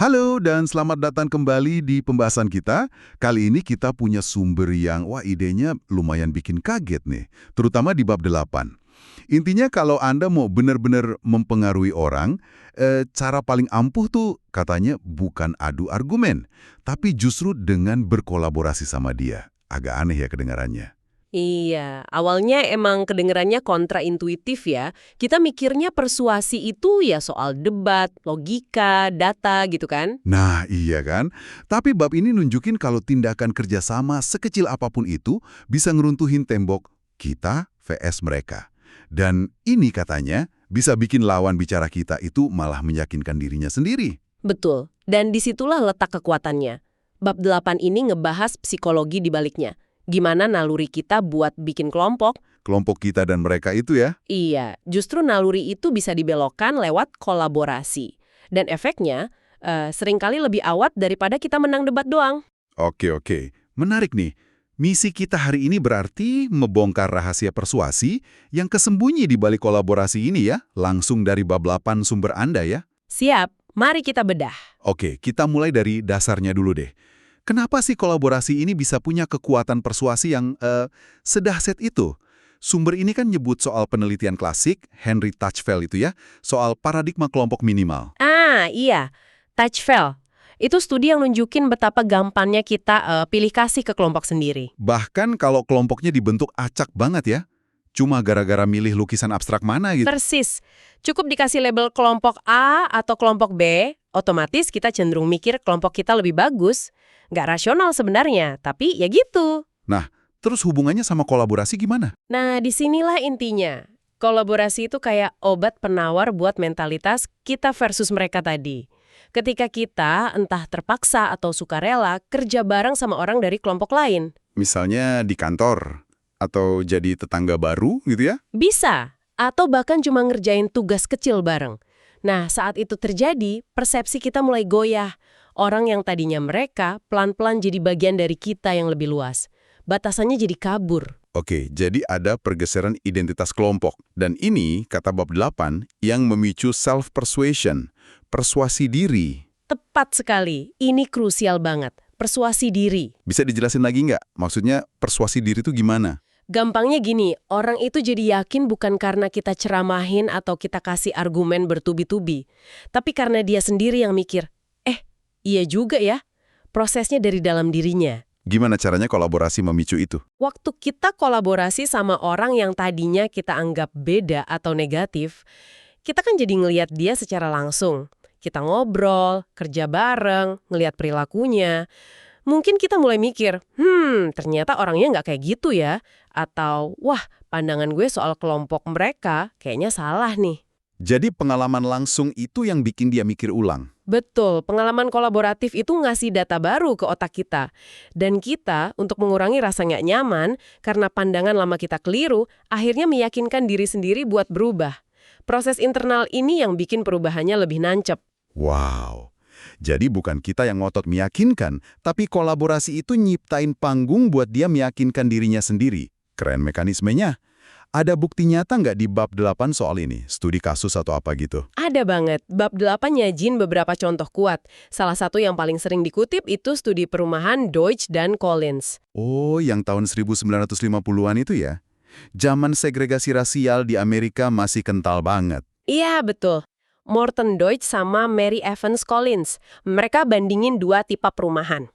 Halo dan selamat datang kembali di pembahasan kita. Kali ini kita punya sumber yang, idenya lumayan bikin kaget nih. Terutama di bab 8. Intinya kalau Anda mau benar-benar mempengaruhi orang, cara paling ampuh tuh katanya bukan adu argumen, tapi justru dengan berkolaborasi sama dia. Agak aneh ya kedengarannya. Iya, awalnya emang kedengerannya kontraintuitif ya. Kita mikirnya persuasi itu ya soal debat, logika, data gitu kan? Nah, iya kan? Tapi bab ini nunjukin kalau tindakan kerjasama sekecil apapun itu bisa ngeruntuhin tembok kita vs mereka. Dan ini katanya bisa bikin lawan bicara kita itu malah meyakinkan dirinya sendiri. Betul, dan disitulah letak kekuatannya. Bab 8 ini ngebahas psikologi di baliknya. Gimana naluri kita buat bikin kelompok? Kelompok kita dan mereka itu ya. Iya, justru naluri itu bisa dibelokkan lewat kolaborasi. Dan efeknya, seringkali lebih awet daripada kita menang debat doang. Oke. Menarik nih. Misi kita hari ini berarti membongkar rahasia persuasi yang kesembunyi di balik kolaborasi ini ya, langsung dari bab 8 sumber Anda ya. Siap, mari kita bedah. Oke, kita mulai dari dasarnya dulu deh. Kenapa sih kolaborasi ini bisa punya kekuatan persuasi yang sedahsyat itu? Sumber ini kan nyebut soal penelitian klasik, Henry Touchfeld itu ya, soal paradigma kelompok minimal. Ah, iya. Touchfeld. Itu studi yang nunjukin betapa gampangnya kita pilih kasih ke kelompok sendiri. Bahkan kalau kelompoknya dibentuk acak banget ya, cuma gara-gara milih lukisan abstrak mana gitu. Persis. Cukup dikasih label kelompok A atau kelompok B, otomatis kita cenderung mikir kelompok kita lebih bagus. Nggak rasional sebenarnya, tapi ya gitu. Nah, terus hubungannya sama kolaborasi gimana? Nah, disinilah intinya. Kolaborasi itu kayak obat penawar buat mentalitas kita versus mereka tadi. Ketika kita, entah terpaksa atau sukarela, kerja bareng sama orang dari kelompok lain. Misalnya di kantor, atau jadi tetangga baru gitu ya? Bisa, atau bahkan cuma ngerjain tugas kecil bareng. Nah, saat itu terjadi, persepsi kita mulai goyah. Orang yang tadinya mereka, pelan-pelan jadi bagian dari kita yang lebih luas. Batasannya jadi kabur. Oke, jadi ada pergeseran identitas kelompok. Dan ini, kata bab 8, yang memicu self-persuasion, persuasi diri. Tepat sekali, ini krusial banget. Persuasi diri. Bisa dijelasin lagi nggak? Maksudnya persuasi diri itu gimana? Gampangnya gini, orang itu jadi yakin bukan karena kita ceramahin atau kita kasih argumen bertubi-tubi. Tapi karena dia sendiri yang mikir, iya juga ya, prosesnya dari dalam dirinya. Gimana caranya kolaborasi memicu itu? Waktu kita kolaborasi sama orang yang tadinya kita anggap beda atau negatif, kita kan jadi ngelihat dia secara langsung. Kita ngobrol, kerja bareng, ngelihat perilakunya. Mungkin kita mulai mikir, ternyata orangnya nggak kayak gitu ya. Atau, wah, pandangan gue soal kelompok mereka kayaknya salah nih. Jadi pengalaman langsung itu yang bikin dia mikir ulang. Betul, pengalaman kolaboratif itu ngasih data baru ke otak kita. Dan kita, untuk mengurangi rasa nggak nyaman, karena pandangan lama kita keliru, akhirnya meyakinkan diri sendiri buat berubah. Proses internal ini yang bikin perubahannya lebih nancep. Wow. Jadi bukan kita yang ngotot meyakinkan, tapi kolaborasi itu nyiptain panggung buat dia meyakinkan dirinya sendiri. Keren mekanismenya. Ada bukti nyata nggak di bab 8 soal ini? Studi kasus atau apa gitu? Ada banget. Bab 8 nyajin beberapa contoh kuat. Salah satu yang paling sering dikutip itu studi perumahan Deutsch dan Collins. Oh, yang tahun 1950-an itu ya? Zaman segregasi rasial di Amerika masih kental banget. Iya, betul. Morton Deutsch sama Mary Evans Collins. Mereka bandingin dua tipe perumahan.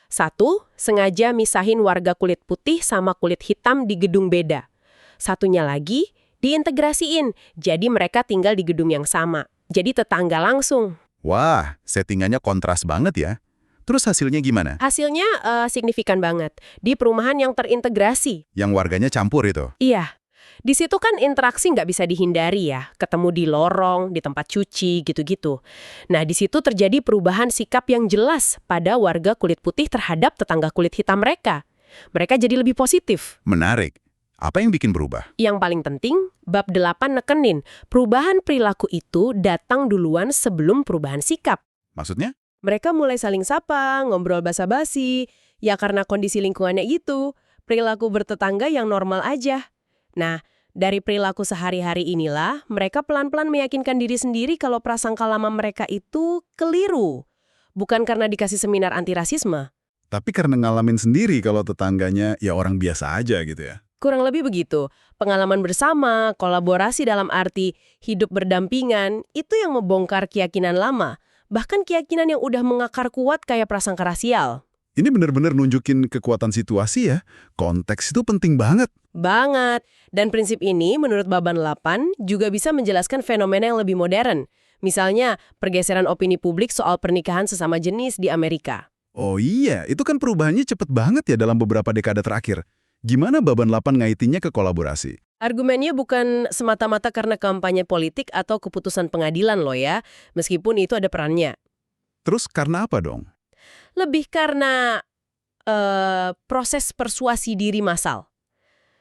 Satu, sengaja misahin warga kulit putih sama kulit hitam di gedung beda. Satunya lagi, diintegrasiin. Jadi mereka tinggal di gedung yang sama. Jadi tetangga langsung. Wah, settingannya kontras banget ya. Terus hasilnya gimana? Hasilnya signifikan banget. Di perumahan yang terintegrasi. Yang warganya campur itu? Iya. Di situ kan interaksi nggak bisa dihindari ya. Ketemu di lorong, di tempat cuci, gitu-gitu. Nah, di situ terjadi perubahan sikap yang jelas pada warga kulit putih terhadap tetangga kulit hitam mereka. Mereka jadi lebih positif. Menarik. Apa yang bikin berubah? Yang paling penting, bab 8 nekenin, perubahan perilaku itu datang duluan sebelum perubahan sikap. Maksudnya? Mereka mulai saling sapa, ngobrol basa-basi. Ya karena kondisi lingkungannya itu, perilaku bertetangga yang normal aja. Nah, dari perilaku sehari-hari inilah, mereka pelan-pelan meyakinkan diri sendiri kalau prasangka lama mereka itu keliru. bukan karena dikasih seminar anti rasisme. Tapi karena ngalamin sendiri kalau tetangganya ya orang biasa aja gitu ya. Kurang lebih begitu. Pengalaman bersama, kolaborasi dalam arti hidup berdampingan, itu yang membongkar keyakinan lama. Bahkan keyakinan yang udah mengakar kuat kayak prasangka rasial. Ini benar-benar nunjukin kekuatan situasi ya. Konteks itu penting banget. Banget. Dan prinsip ini menurut Baban 8 juga bisa menjelaskan fenomena yang lebih modern. Misalnya, pergeseran opini publik soal pernikahan sesama jenis di Amerika. Oh iya, itu kan perubahannya cepet banget ya dalam beberapa dekade terakhir. Gimana Baban 8 ngaitinnya ke kolaborasi? Argumennya bukan semata-mata karena kampanye politik atau keputusan pengadilan loh ya, meskipun itu ada perannya. Terus karena apa dong? Lebih karena proses persuasi diri massal.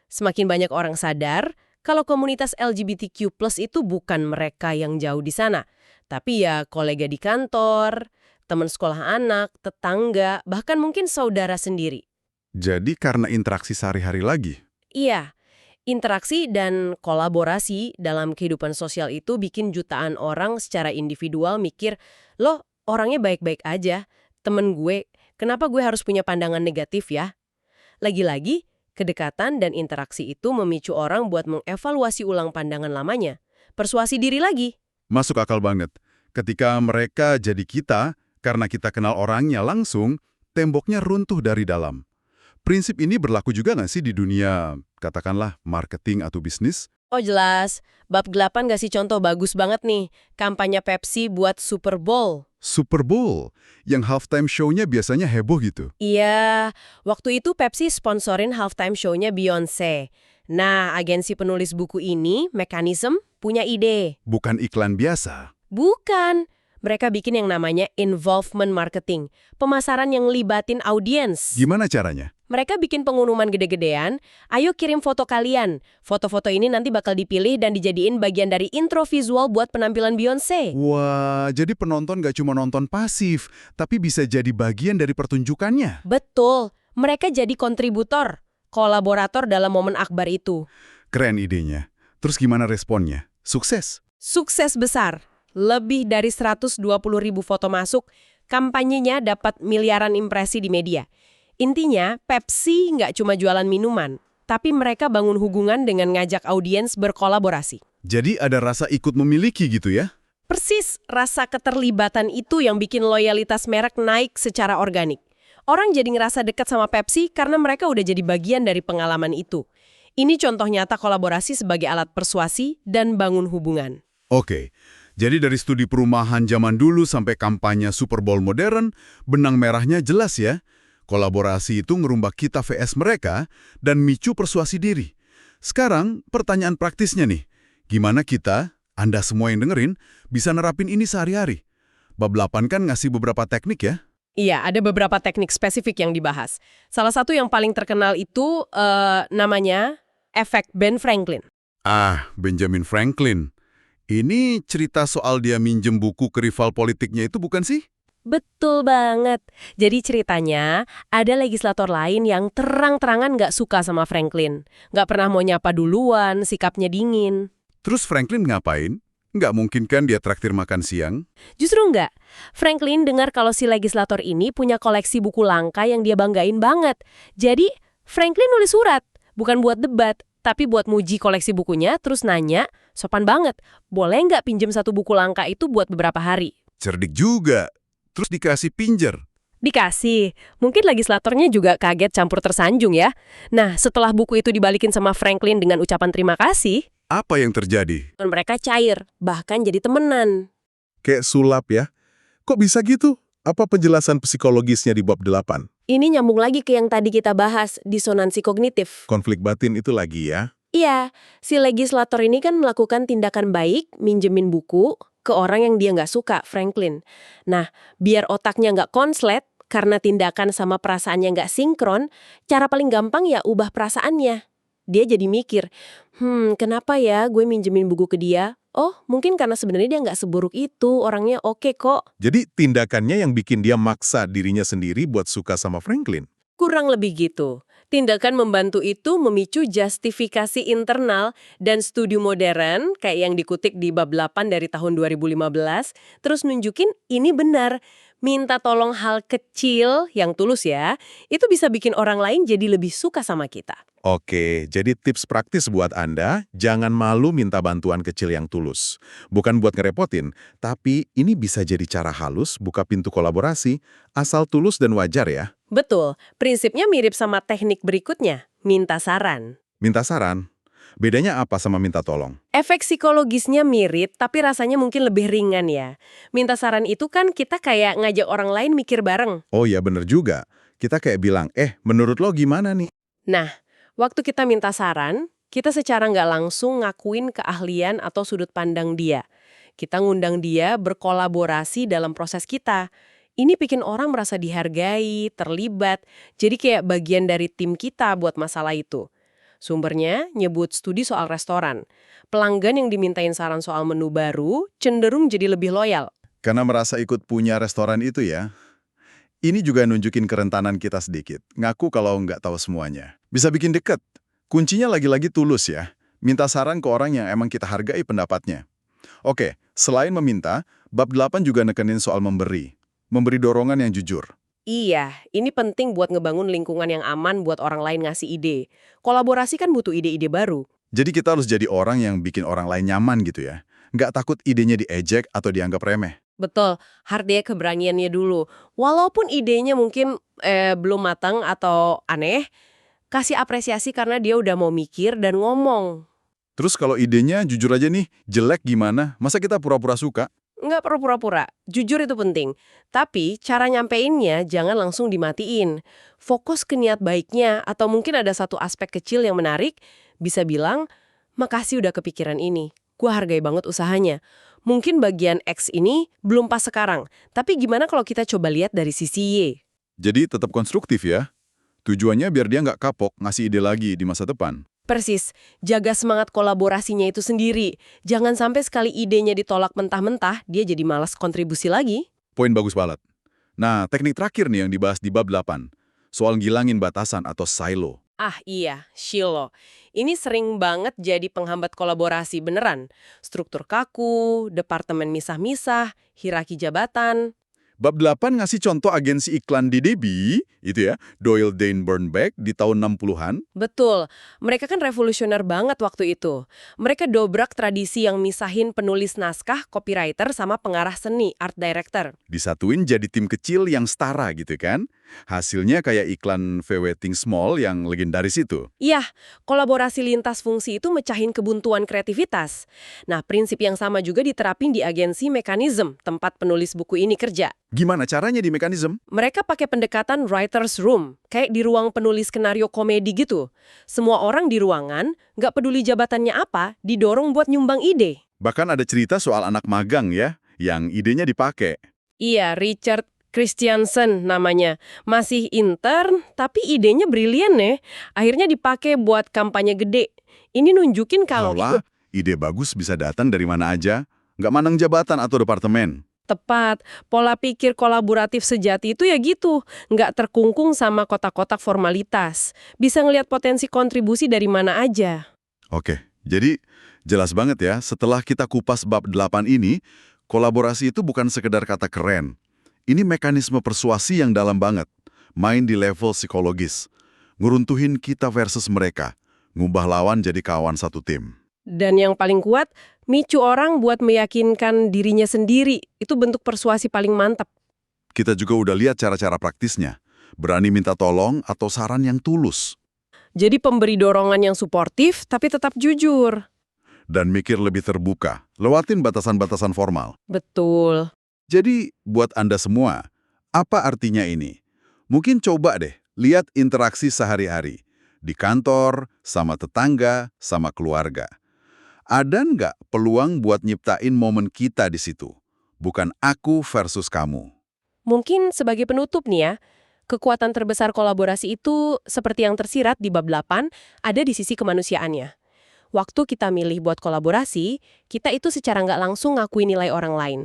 Semakin banyak orang sadar kalau komunitas LGBTQ+ itu bukan mereka yang jauh di sana, tapi ya kolega di kantor, teman sekolah anak, tetangga, bahkan mungkin saudara sendiri. Jadi karena interaksi sehari-hari lagi? Iya, interaksi dan kolaborasi dalam kehidupan sosial itu bikin jutaan orang secara individual mikir, loh orangnya baik-baik aja, temen gue, kenapa gue harus punya pandangan negatif ya? Lagi-lagi, kedekatan dan interaksi itu memicu orang buat mengevaluasi ulang pandangan lamanya. Persuasi diri lagi. Masuk akal banget. Ketika mereka jadi kita, karena kita kenal orangnya langsung, temboknya runtuh dari dalam. Prinsip ini berlaku juga nggak sih di dunia, katakanlah, marketing atau bisnis? Oh jelas, bab 8 ngasih contoh bagus banget nih. Kampanye Pepsi buat Super Bowl. Super Bowl, yang halftime show-nya biasanya heboh gitu. Iya, waktu itu Pepsi sponsorin halftime show-nya Beyoncé. Nah, agensi penulis buku ini, Mechanism, punya ide. Bukan iklan biasa. Bukan. Mereka bikin yang namanya involvement marketing, pemasaran yang libatin audiens. Gimana caranya? Mereka bikin pengumuman gede-gedean, ayo kirim foto kalian. Foto-foto ini nanti bakal dipilih dan dijadiin bagian dari intro visual buat penampilan Beyoncé. Wah, jadi penonton gak cuma nonton pasif, tapi bisa jadi bagian dari pertunjukannya. Betul, mereka jadi kontributor, kolaborator dalam momen akbar itu. Keren idenya. Terus gimana responnya? Sukses? Sukses besar. Lebih dari 120.000 foto masuk, kampanyenya dapat miliaran impresi di media. Intinya, Pepsi nggak cuma jualan minuman, tapi mereka bangun hubungan dengan ngajak audiens berkolaborasi. Jadi ada rasa ikut memiliki gitu ya? Persis, rasa keterlibatan itu yang bikin loyalitas merek naik secara organik. Orang jadi ngerasa dekat sama Pepsi karena mereka udah jadi bagian dari pengalaman itu. Ini contoh nyata kolaborasi sebagai alat persuasi dan bangun hubungan. Oke. Jadi dari studi perumahan zaman dulu sampai kampanye Super Bowl modern, benang merahnya jelas ya. Kolaborasi itu ngerumbak kita vs mereka dan micu persuasi diri. Sekarang, pertanyaan praktisnya nih. Gimana kita, Anda semua yang dengerin, bisa nerapin ini sehari-hari? Bab 8 kan ngasih beberapa teknik ya? Iya, ada beberapa teknik spesifik yang dibahas. Salah satu yang paling terkenal itu namanya efek Ben Franklin. Ah, Benjamin Franklin. Ini cerita soal dia minjem buku ke rival politiknya itu bukan sih? Betul banget. Jadi ceritanya, ada legislator lain yang terang-terangan nggak suka sama Franklin. Nggak pernah mau nyapa duluan, sikapnya dingin. Terus Franklin ngapain? Nggak mungkin kan dia traktir makan siang? Justru nggak. Franklin dengar kalau si legislator ini punya koleksi buku langka yang dia banggain banget. Jadi, Franklin nulis surat. Bukan buat debat, tapi buat muji koleksi bukunya, terus nanya, sopan banget, boleh nggak pinjem satu buku langka itu buat beberapa hari? Cerdik juga. Terus dikasih pinjer. Dikasih. Mungkin legislatornya juga kaget campur tersanjung ya. Nah, setelah buku itu dibalikin sama Franklin dengan ucapan terima kasih, Apa yang terjadi? mereka cair, bahkan jadi temenan. Kayak sulap ya. Kok bisa gitu? Apa penjelasan psikologisnya di bab 8? Ini nyambung lagi ke yang tadi kita bahas, disonansi kognitif. Konflik batin itu lagi ya. Iya, si legislator ini kan melakukan tindakan baik, minjemin buku ke orang yang dia nggak suka, Franklin. Nah, biar otaknya nggak konslet, karena tindakan sama perasaannya nggak sinkron, cara paling gampang ya ubah perasaannya. Dia jadi mikir, kenapa ya gue minjemin buku ke dia? Oh, mungkin karena sebenarnya dia nggak seburuk itu, orangnya oke kok. Jadi tindakannya yang bikin dia maksa dirinya sendiri buat suka sama Franklin. Kurang lebih gitu. Tindakan membantu itu memicu justifikasi internal dan studi modern, kayak yang dikutip di bab 8 dari tahun 2015, terus nunjukin ini benar. Minta tolong hal kecil yang tulus ya, itu bisa bikin orang lain jadi lebih suka sama kita. Oke, jadi tips praktis buat Anda, jangan malu minta bantuan kecil yang tulus. Bukan buat ngerepotin, tapi ini bisa jadi cara halus buka pintu kolaborasi, asal tulus dan wajar ya. Betul, prinsipnya mirip sama teknik berikutnya, minta saran. Minta saran, bedanya apa sama minta tolong? Efek psikologisnya mirip, tapi rasanya mungkin lebih ringan ya. Minta saran itu kan kita kayak ngajak orang lain mikir bareng. Oh ya bener juga, kita kayak bilang, menurut lo gimana nih? Nah, waktu kita minta saran, kita secara nggak langsung ngakuin keahlian atau sudut pandang dia. Kita ngundang dia berkolaborasi dalam proses kita. Ini bikin orang merasa dihargai, terlibat, jadi kayak bagian dari tim kita buat masalah itu. Sumbernya nyebut studi soal restoran. Pelanggan yang dimintain saran soal menu baru cenderung jadi lebih loyal. Karena merasa ikut punya restoran itu ya. Ini juga nunjukin kerentanan kita sedikit. Ngaku kalau nggak tahu semuanya. Bisa bikin deket. Kuncinya lagi-lagi tulus ya. Minta saran ke orang yang emang kita hargai pendapatnya. Oke, selain meminta, bab 8 juga nekenin soal memberi. Memberi dorongan yang jujur. Iya, ini penting buat ngebangun lingkungan yang aman buat orang lain ngasih ide. Kolaborasi kan butuh ide-ide baru. Jadi kita harus jadi orang yang bikin orang lain nyaman gitu ya. Nggak takut idenya diejek atau dianggap remeh. Betul, hargai keberaniannya dulu. Walaupun idenya mungkin belum matang atau aneh, kasih apresiasi karena dia udah mau mikir dan ngomong. Terus kalau idenya jujur aja nih, jelek gimana? Masa kita pura-pura suka? Nggak perlu pura-pura, jujur itu penting. Tapi cara nyampeinnya jangan langsung dimatiin. Fokus ke niat baiknya atau mungkin ada satu aspek kecil yang menarik, bisa bilang, makasih udah kepikiran ini. Gua hargai banget usahanya. Mungkin bagian X ini belum pas sekarang, tapi gimana kalau kita coba lihat dari sisi Y? Jadi tetap konstruktif ya. Tujuannya biar dia nggak kapok ngasih ide lagi di masa depan. Persis, jaga semangat kolaborasinya itu sendiri. Jangan sampai sekali idenya ditolak mentah-mentah, dia jadi malas kontribusi lagi. Poin bagus banget. Nah, teknik terakhir nih yang dibahas di bab 8. Soal ngilangin batasan atau silo. Ah iya, Shilo. Ini sering banget jadi penghambat kolaborasi beneran. Struktur kaku, departemen misah-misah, hierarki jabatan. Bab 8 ngasih contoh agensi iklan di DB, itu ya, Doyle Dane Bernbeck di tahun 60-an. Betul, mereka kan revolusioner banget waktu itu. Mereka dobrak tradisi yang misahin penulis naskah, copywriter, sama pengarah seni, art director. Disatuin jadi tim kecil yang setara gitu kan. Hasilnya kayak iklan VW Think Small yang legendaris itu. Iya, kolaborasi lintas fungsi itu mecahin kebuntuan kreativitas. Nah, prinsip yang sama juga diterapin di agensi Mekanism, tempat penulis buku ini kerja. Gimana caranya di Mekanism? Mereka pakai pendekatan writer's room, kayak di ruang penulis skenario komedi gitu. Semua orang di ruangan, nggak peduli jabatannya apa, didorong buat nyumbang ide. Bahkan ada cerita soal anak magang ya, yang idenya dipakai. Iya, Richard Christiansen namanya. Masih intern, tapi idenya brilian ya. Akhirnya dipakai buat kampanye gede. Ini nunjukin kalau Alah, ide bagus bisa datang dari mana aja. Nggak mandang jabatan atau departemen. tepat, pola pikir kolaboratif sejati itu ya gitu. Nggak terkungkung sama kotak-kotak formalitas. Bisa ngelihat potensi kontribusi dari mana aja. Oke, jadi jelas banget ya, setelah kita kupas bab 8 ini, kolaborasi itu bukan sekedar kata keren. Ini mekanisme persuasi yang dalam banget, main di level psikologis, nguruntuhin kita versus mereka, ngubah lawan jadi kawan satu tim. Dan yang paling kuat, micu orang buat meyakinkan dirinya sendiri. Itu bentuk persuasi paling mantap. Kita juga udah lihat cara-cara praktisnya, berani minta tolong atau saran yang tulus, Jadi pemberi dorongan yang suportif, tapi tetap jujur. dan mikir lebih terbuka, lewatin batasan-batasan formal. Betul. Jadi, buat Anda semua, apa artinya ini? Mungkin coba deh, lihat interaksi sehari-hari. Di kantor, sama tetangga, sama keluarga. Ada nggak peluang buat nyiptain momen kita di situ? Bukan aku versus kamu. Mungkin sebagai penutup nih ya, kekuatan terbesar kolaborasi itu seperti yang tersirat di bab 8, ada di sisi kemanusiaannya. Waktu kita milih buat kolaborasi, kita itu secara nggak langsung ngakui nilai orang lain.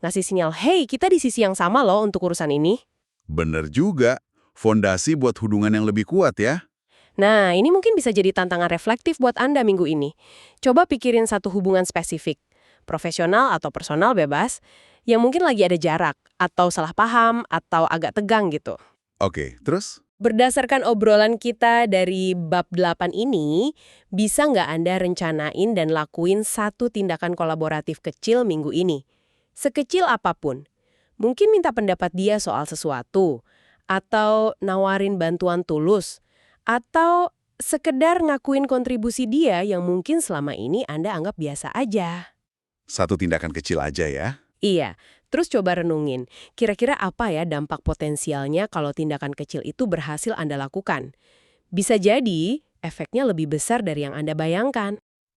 Ngasih sinyal, hey, kita di sisi yang sama loh untuk urusan ini. Bener juga, fondasi buat hubungan yang lebih kuat ya. Nah, ini mungkin bisa jadi tantangan reflektif buat Anda minggu ini. Coba pikirin satu hubungan spesifik, profesional atau personal bebas, yang mungkin lagi ada jarak, atau salah paham, atau agak tegang gitu. Oke, terus? Berdasarkan obrolan kita dari bab 8 ini, bisa nggak Anda rencanain dan lakuin satu tindakan kolaboratif kecil minggu ini? Sekecil apapun. Mungkin minta pendapat dia soal sesuatu, atau nawarin bantuan tulus, atau sekedar ngakuin kontribusi dia yang mungkin selama ini Anda anggap biasa aja. Satu tindakan kecil aja ya. Iya, terus coba renungin, kira-kira apa ya dampak potensialnya kalau tindakan kecil itu berhasil Anda lakukan? Bisa jadi efeknya lebih besar dari yang Anda bayangkan.